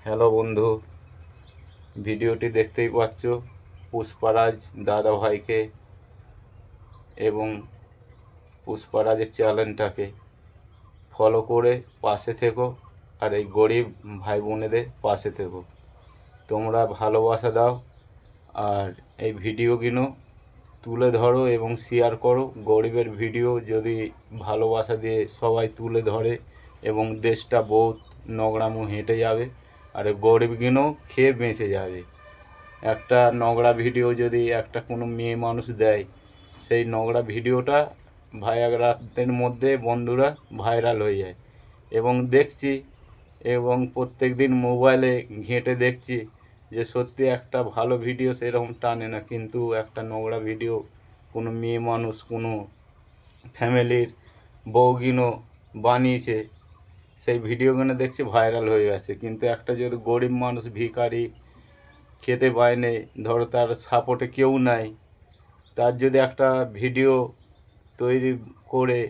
Hello বন্ধু, ভিডিওটি দেখতেই পাচ্ছ পুষ্পারাজ দাদা ভাইকে এবং পুষ্পারাজের চ্যানেলটাকে ফলো করে পাশে থেকো। আর এই গরিব ভাই বোনেদের পাশে থেকো, তোমরা ভালোবাসা দাও আর এই ভিডিওগুলো তুলে ধরো এবং শেয়ার করো। গরিবের ভিডিও যদি ভালোবাসা দিয়ে সবাই তুলে ধরে এবং দেশটা বহুত নোংরামো হেঁটে যাবে আর গরিবগুলো খেয়ে বেঁচে যাবে। একটা নোংরা ভিডিও যদি একটা কোনো মেয়ে মানুষ দেয়, সেই নোংরা ভিডিওটা এক রাতের মধ্যে বন্ধুরা ভাইরাল হয়ে যায়। এবং দেখছি এবং প্রত্যেক দিন মোবাইলে ঘেঁটে দেখছি যে সত্যি একটা ভালো ভিডিও সেরকম টানে না, কিন্তু একটা নোংরা ভিডিও কোনো মেয়ে মানুষ কোনো ফ্যামিলির বউগিনো বানিয়েছে, সেই ভিডিওগুলো দেখছি ভাইরাল হয়ে গেছে। কিন্তু একটা যদি গরিব মানুষ ভিখারি খেতে পায় না, ধরো তার সাপোর্টে কেউ নাই, তার যদি একটা ভিডিও তৈরি করে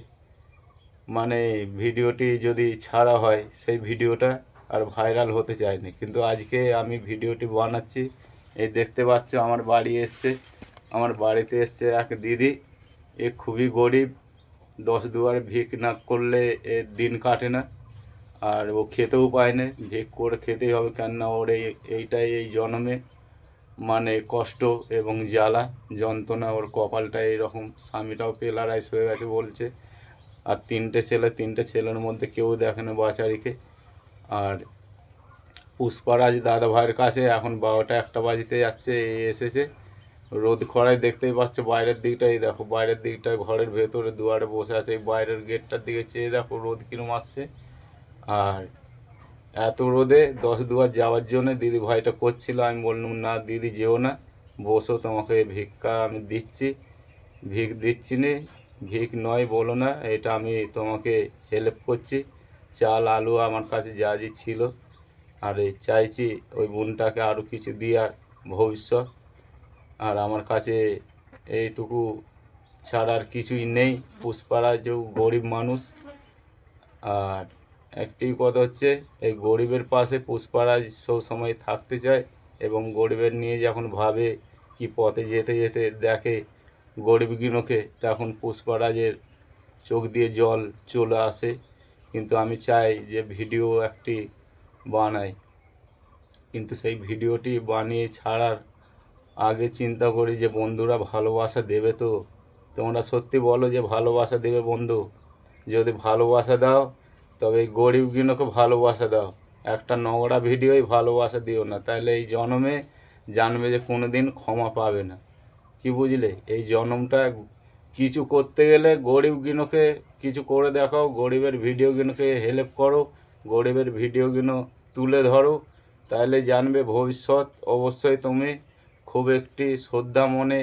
মানে ভিডিওটি যদি ছাড়া হয়, সেই ভিডিওটা আর ভাইরাল হতে চায়নি। কিন্তু আজকে আমি ভিডিওটি বানাচ্ছি, এই দেখতে পাচ্ছ আমার বাড়ি এসছে, আমার বাড়িতে এসছে এক দিদি। এ খুবই গরিব, 10 দুয়ারে ভিক না করলে এর দিন কাটে না। আর ও খেতেও পায় না, ভিক করে খেতেই হবে, কেননা ওর এইটাই এই জন্মে মানে কষ্ট এবং জ্বালা যন্ত্রণা। ওর কপালটা এইরকম, স্বামীটাও পেলারাইস হয়ে গেছে বলছে। আর 3টে ছেলে, 3টে ছেলের মধ্যে কেউ দেখে না বাচারিকে। আর পুষ্পারাজ দাদা ভাইয়ের কাছে এখন 12টা 1টা বাজিতে যাচ্ছে, এসেছে রোদ খরায়। দেখতেই পাচ্ছ বাইরের দিকটাই দেখো, বাইরের দিকটায় ঘরের ভেতরে দুয়ারে বসে আছে, এই বাইরের গেটটার দিকে চেয়ে দেখো রোদ কিরম আসছে। আর এত রোদে 10 দুয়ার যাওয়ার জন্য দিদি ভাইটা করছিল, আমি বললাম না দিদি যেও না, বসো, তোমাকে ভিক্ষা আমি দিচ্ছি। ভিক দিচ্ছি নে, ভিক নয় বলো না, এটা আমি তোমাকে হেল্প করছি। চাল আলু আমার কাছে যা যা ছিল, আর এই চাইছি ওই বোনটাকে আরও কিছু দেওয়ার ভবিষ্যৎ। আর আমার কাছে এইটুকু ছাড়া আর কিছুই নেই। পুষ্পারাজও গরিব মানুষ। আর একটি কথা হচ্ছে, এই গরিবের পাশে পুষ্পারাজ সব সময় থাকতে চায় এবং গরিবের নিয়ে যখন ভাবে কি পথে যেতে যেতে দেখে গরিবগুলোকে, তখন পুষ্পারাজের চোখ দিয়ে জল চলে আসে। কিন্তু আমি চাই যে ভিডিও একটি বানাই, কিন্তু সেই ভিডিওটি বানিয়ে ছাড়ার আগে চিন্তা করি যে বন্ধুরা ভালোবাসা দেবে তো। তোমরা সত্যি বলো যে ভালোবাসা দেবে বন্ধু? যদি ভালোবাসা দাও তবে এই গরিবগুলোকে ভালোবাসা দাও, একটা নোংরা ভিডিওই ভালোবাসা দিও না, তাহলে এই জন্মে জানবে যে কোনো দিন ক্ষমা পাবে না। কি বুঝলে? এই জন্মটা কিছু করতে গেলে গরিবগুলোকে কিছু করে দেখাও, গরিবের ভিডিওগুলোকে হেল্প করো, গরিবের ভিডিওগুলো তুলে ধরো, তাহলে জানবে ভবিষ্যৎ অবশ্যই তুমি খুব একটি শ্রদ্ধা মনে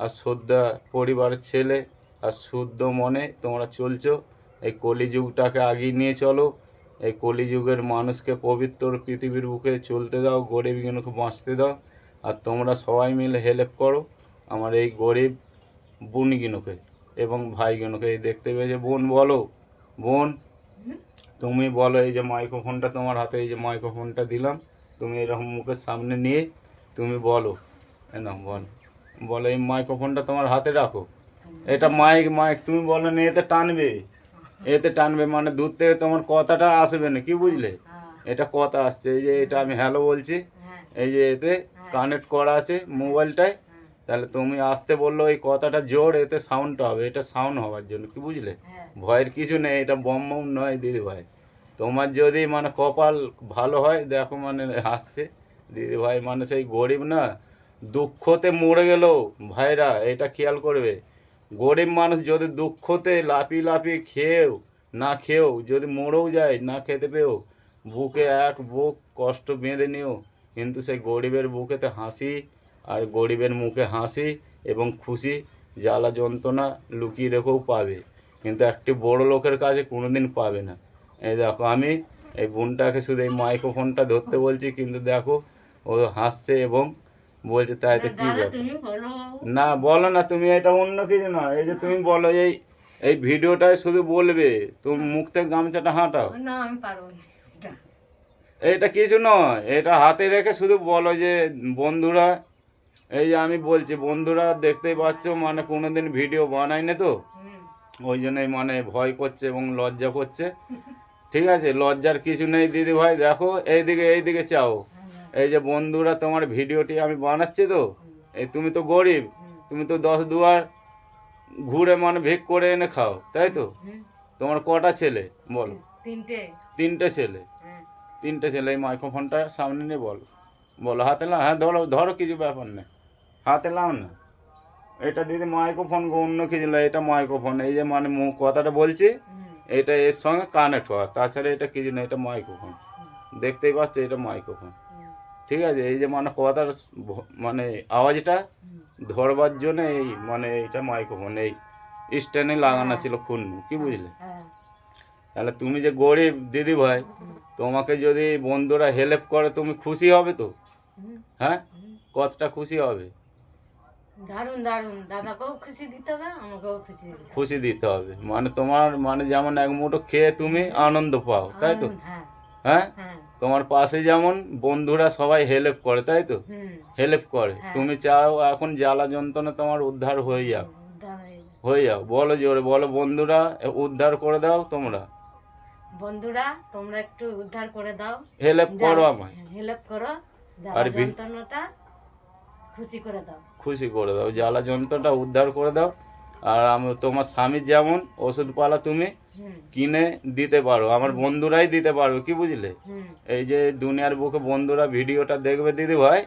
আর শ্রদ্ধা পরিবারের ছেলে আর শুদ্ধ মনে তোমরা চলছো। এই কলিযুগটাকে আগিয়ে নিয়ে চলো, এই কলিযুগের মানুষকে পবিত্র পৃথিবীর বুকে চলতে দাও, গরিবগুলোকে বাঁচতে দাও। আর তোমরা সবাই মিলে হেল্প করো আমার এই গরিব বোনগুলোকে এবং ভাইগুলোকে। এই দেখতে পেয়েছে বোন, বলো বোন, তুমি বলো। এই যে মাইক্রোফোনটা তোমার হাতে, এই যে মাইক্রোফোনটা দিলাম, তুমি এরকম মুখের সামনে নিয়ে তুমি বলো। না বলো, বলো, এই মাইক্রোফোনটা তোমার হাতে রাখো। এটা মাইক, মাইক তুমি বলো না, এতে টানবে, এতে টানবে মানে দূর থেকে তোমার কথাটা আসবে না, কি বুঝলে? এটা কথা আসছে, এই যে এটা আমি হ্যালো বলছি, এই যে এতে কানেক্ট করা আছে মোবাইলটায়, তাহলে তুমি আসতে বললো এই কথাটা জোর, এতে সাউন্ডটা হবে, এটা সাউন্ড হওয়ার জন্য, কি বুঝলে? ভয়ের কিছু নেই, এটা বম বম নয় দিদি ভাই। তোমার যদি মানে কপাল ভালো হয়, দেখো মানে হাসছে দিদি ভাই, মানে সেই গরিব না, দুঃখতে মরে গেল ভাইরা, এটা খেয়াল করবে। গরিব মানুষ যদি দুঃখতে লাফিয়ে লাফিয়ে খেয়েও না খেয়েও যদি মরেও যায় না খেতে পেয়েও, বুকে এক বুক কষ্ট বেঁধে নিও, কিন্তু সেই গরিবের বুকেতে হাসি আর গরিবের মুখে হাসি এবং খুশি, জ্বালা যন্ত্রণা লুকিয়ে রেখেও পাবে, কিন্তু একটি বড় লোকের কাছে কোনো দিন পাবে না। এই দেখো আমি এই বোনটাকে শুধু এই মাইক্রোফোনটা ধরতে বলছি, কিন্তু দেখো ও হাসছে এবং বলছে তাই তো কী ব্যাপার। না বলো না তুমি, এটা অন্য কিছু না, এই যে তুমি বলো, এই এই ভিডিওটায় শুধু বলবে, তুমি মুখ থেকে গামছাটা হাঁটাও। না আমি পারবো না। এটা কিছু নয়, এটা হাতে রেখে শুধু বলো যে বন্ধুরা, এই যে আমি বলছি বন্ধুরা দেখতেই পাচ্ছ, মানে কোনোদিন ভিডিও বানাই না তো, ওই জন্যই মানে ভয় করছে এবং লজ্জা করছে। ঠিক আছে, লজ্জার কিছু নেই দিদি ভাই। দেখো এইদিকে চাও, এই যে বন্ধুরা তোমার ভিডিওটি আমি বানাচ্ছি তো, এই তুমি তো গরিব, তুমি তো 10 দুয়ার ঘুরে মানে ভিক করে এনে খাও, তাই তো? তোমার কটা ছেলে বলো? তিনটে ছেলে। তিনটে ছেলে। এই মাইক্রোফোনটা সামনে নিয়ে বলো, বলো হাতে নাও। হ্যাঁ ধরো ধরো, কিছু ব্যাপার নেই, হাতে নাও না। এটা দিদি মাইক্রোফোন, অন্য কিছু না, এটা মাইক্রোফোন। এই যে মানে কথাটা বলছি, এটা এর সঙ্গে কানেক্ট হওয়া, তাছাড়া এটা কিছু না, এটা মাইক্রোফোন। দেখতেই পাচ্ছ, এটা মাইক্রোফোন। ঠিক আছে, এই যে মানে কথার মানে আওয়াজটা ধরবার জন্য এই মানে এইটা মাইক্রোফোন, এই স্ট্যান্ডে লাগানো ছিল খুন্নু, কি বুঝলে? তাহলে তুমি যে গরিব দিদি ভাই, তোমাকে যদি বন্ধুরা হেল্প করে তুমি খুশি হবে তো? হ্যাঁ, কতটা খুশি হবে? দারুণ দারুণ, দাদাকেও খুশি দিতে হবে, আমাকেও খুশি দিতে হবে। মানে তোমার মানে যেমন এক মুঠো খেয়ে তুমি আনন্দ পাও, তাই তো? হ্যাঁ, তোমার পাশে যেমন বন্ধুরা সবাই হেল্প করে, তাই তো? হেল্প করে, তুমি চাও এখন জ্বালা যন্ত্রণা তোমার উদ্ধার হয়ে যাও, বলো জোরে বলো, বন্ধুরা উদ্ধার করে দাও তোমরা, বন্ধুরা তোমরা একটু উদ্ধার করে দাও, হেল্প করো, আমায় হেল্প করো, আর যন্ত্রণাটা খুশি করে দাও, খুশি করে দাও, জ্বালা যন্ত্রণাটা উদ্ধার করে দাও। আর আমি তোমার স্বামীর যেমন ওষুধপালা তুমি কিনে দিতে পারো, আমার বন্ধুরাই দিতে পারো, কি বুঝলে? এই যে দুনিয়ার বুকে বন্ধুরা ভিডিওটা দেখবে দিদি ভাই,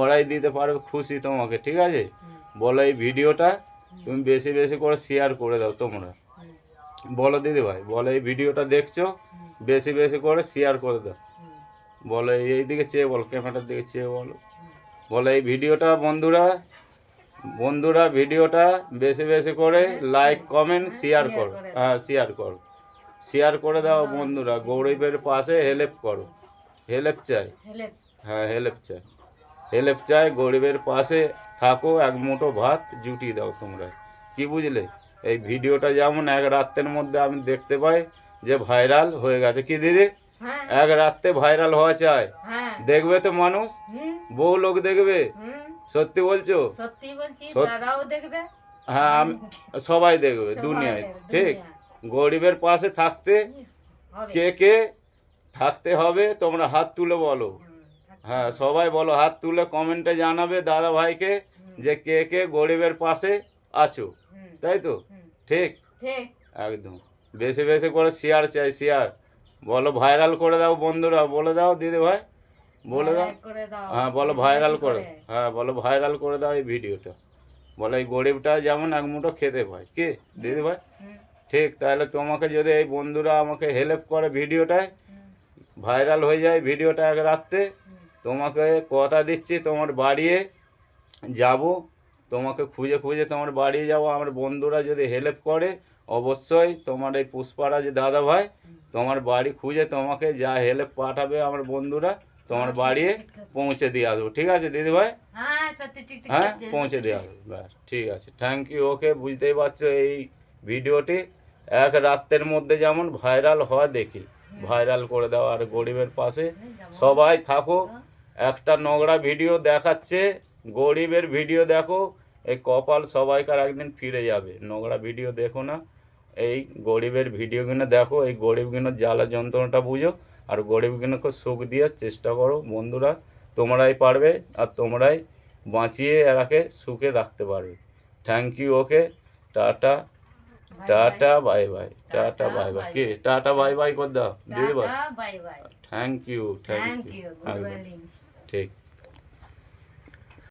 ওরাই দিতে পারবে খুশি তোমাকে, ঠিক আছে? বলো এই ভিডিওটা তুমি বেশি বেশি করে শেয়ার করে দাও তোমরা, বলো দিদি ভাই, বলো এই ভিডিওটা দেখছো, বেশি বেশি করে শেয়ার করে দাও। বলো এই দিকে চেয়ে বলো, ক্যামেরার দিকে চেয়ে বলো, বলো এই ভিডিওটা বন্ধুরা ভিডিওটা বেশি বেশি করে লাইক কমেন্ট শেয়ার করো। হ্যাঁ, শেয়ার করে দাও বন্ধুরা, গরিবের পাশে হেল্প করো, হেল্প চাই। হ্যাঁ, হেল্প চাই, গরিবের পাশে থাকো, এক মুঠো ভাত জুটিয়ে দাও তোমরা, কি বুঝলে? এই ভিডিওটা যেমন এক রাতের মধ্যে আমি দেখতে পাই যে ভাইরাল হয়ে গেছে, কি দিদি? এক রাতে ভাইরাল হওয়া চাই, দেখবে তো মানুষ, বহু লোক দেখবে, সত্যি বলছো? সত্যি বলছি, তারাও দেখবে। হ্যাঁ, সবাই দেখবে দুনিয়ায়, ঠিক? গরিবের পাশে থাকতে কে কে থাকতে হবে তোমরা হাত তুলে বলো। হ্যাঁ, সবাই বলো, হাত তুলে কমেন্টে জানাবে দাদা ভাইকে যে কে কে গরিবের পাশে আছো, তাই তো? ঠিক, একদম। বেশি বেশি করে শেয়ার চাই, শেয়ার। বলো ভাইরাল করে দাও বন্ধুরা, বলে দাও দিদি ভাই, বলে দাও। হ্যাঁ, বলো ভাইরাল করে, হ্যাঁ বলো ভাইরাল করে দাও এই ভিডিওটা, বলো এই গরিবটা যেমন এক মুঠো খেতে পায়, কি দিদি ভাই? ঠিক, তাহলে তোমাকে যদি এই বন্ধুরা আমাকে হেল্প করে ভিডিওটায় ভাইরাল হয়ে যায় ভিডিওটা এক রাত্রে, তোমাকে কথা দিচ্ছি তোমার বাড়িয়ে যাব, তোমাকে খুঁজে খুঁজে তোমার বাড়ি যাব। আমার বন্ধুরা যদি হেল্প করে, অবশ্যই তোমার এই পুষ্পারাজ দাদা ভাই তোমার বাড়ি খুঁজে তোমাকে যা হেল্প পাঠাবে আমার বন্ধুরা তোমার বাড়ি পৌঁছে দিয়ে আসবো, ঠিক আছে দিদি ভাই? হ্যাঁ, পৌঁছে দিয়ে আসবো, ব্যাস ঠিক আছে, থ্যাংক ইউ। ওকে, বুঝতেই পারছো এই ভিডিওটি এক রাতের মধ্যে যেমন ভাইরাল হওয়া দেখি, ভাইরাল করে দাও। আর গরিবের পাশে সবাই থাকো, একটা নোংরা ভিডিও দেখাচ্ছে, গরিবের ভিডিও দেখো, এই কপাল সবাইকার একদিন ফিরে যাবে, নোংরা ভিডিও দেখো না, এই গরিবের ভিডিওগুলো দেখো, এই গরিবগুলোর জ্বালা যন্ত্রণাটা বুঝো, আর গরিবগুলোকে সুখ দেওয়ার চেষ্টা করো বন্ধুরা, তোমরাই পারবে, আর তোমরাই বাঁচিয়ে এরাকে সুখে রাখতে পারবে। Thank you. Okay, tata tata bye bye, tata bye bye, কি টাটা বাই বাই করে দাও দিদি ভাই? থ্যাংক ইউ, ঠিক।